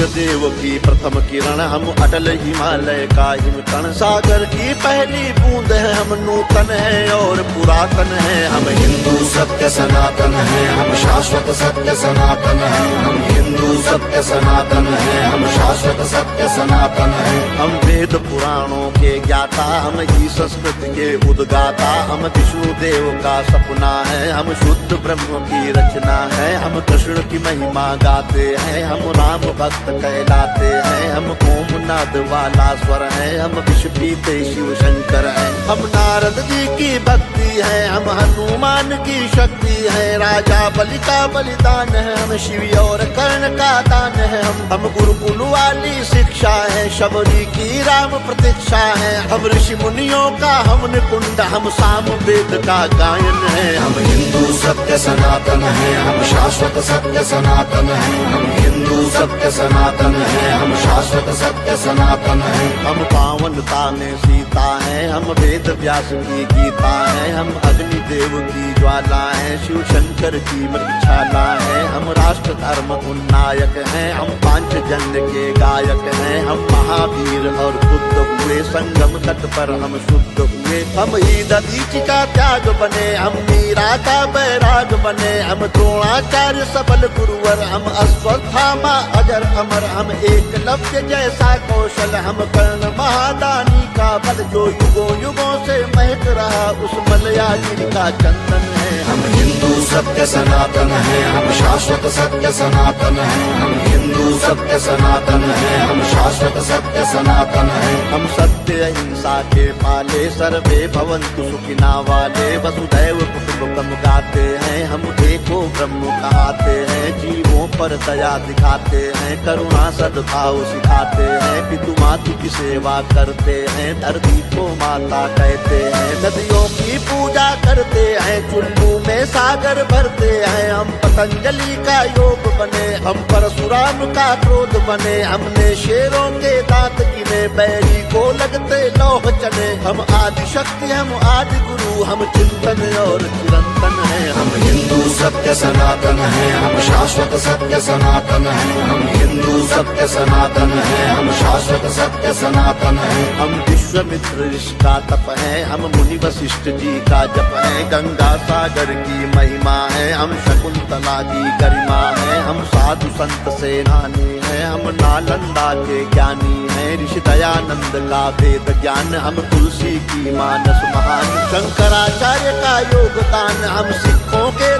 सूर्य देव की प्रथम किरण, हम अटल हिमालय का हिमकण, सागर की पहली बूंद है, हम नूतन है और पुरातन है। हम हिंदू सत्य सनातन है, हम शाश्वत सत्य सनातन है। हम हिंदू सत्य सनातन है, हम शाश्वत सत्य सनातन है। हम वेद पुराणों के ज्ञाता, हम ही संस्कृत के उद्गाता, हम विष्णु देव का सपना है, हम शुद्ध ब्रह्म की रचना है। हम कृष्ण की महिमा गाते हैं, हम राम भक्त कहलाते हैं। हम ओम नाद वाला स्वर है, हम विष पीते शिव शंकर है। हम नारद जी की भक्ति है, हम हनुमान की शक्ति है। राजा बलि का बलिदान है, हम शिव और कर्ण का दान है। हम गुरुकुल वाली शिक्षा है, शबरी की राम प्रतीक्षा है। हम ऋषि मुनियों का हम निकुंड, हम साम वेद का गायन है। हम हिंदू सत्य सनातन है, हम शाश्वत सत्य सनातन है। हम हिंदू सत्य सनातन है, हम शाश्वत सत्य सनातन है। हम पावनता में सीता है, हम वेद व्यास की गीता है। हम अग्नि देव की ज्वाला है, शिव शंकर की मृगशाला है। हम राष्ट्र धर्म उन्नायक हैं, हम पांचजन्य के गायक हैं। हम महावीर और बुद्ध हुए, संगम तट पर हम शुद्ध हुए। हम ही दधीचि का त्याग बने, हम मीरा का बैराग बने। हम द्रोणाचार्य सबल गुरुवर, हम अश्वत्थामा अजर अमर। हम एकलव्य जैसा कौशल, हम कर्ण महादानी का बल, जो युगों युगों से महक रहा उस मलयागिरी का चंदन है। हम हिंदू सत्य सनातन है, हम शाश्वत सत्य सनातन है। हम हिंदू सत्य सनातन है, हम शाश्वत सत्य सनातन है। हम सत्य अहिंसा के पाले, सर्वे भवन्तु सुखिना वाले। वसुधैव कुटुम्बकम् गाते हैं, हम एको ब्रह्म कहाते हैं। जीवों पर दया दिखाते हैं, करुणा सद्भाव सिखाते हैं। पितु मातु की सेवा करते हैं, धरती को माता कहते हैं। नदियों की पूजा करते हैं, चुल्लू में सागर भरते हैं। हम पतंजलि का योग बने, हम परशुराम का क्रोध बने। हमने शेरों के दांत गिने, बैरी को लगते लौह चने। हम आदि शक्ति, हम आदि गुरु, हम चिंतन और चिरंतन है। हम हिंदू सत्य सनातन है, हम शाश्वत सत्य सनातन है। हम हिंदू सत्य सनातन है, हम शाश्वत सत्य सनातन है। हम विश्वामित्र ऋषि का तप है, हम मुनि वशिष्ठ जी का जप है। गंगा सागर की महिमा है, हम शकुंतला की गरिमा है। हम साधु संत सेनानी है, हम नालंदा के ज्ञानी है। ऋषि दयानंद का वेद ज्ञान, हम तुलसी की मानस महान। शंकराचार्य का योगदान, हम सिखों के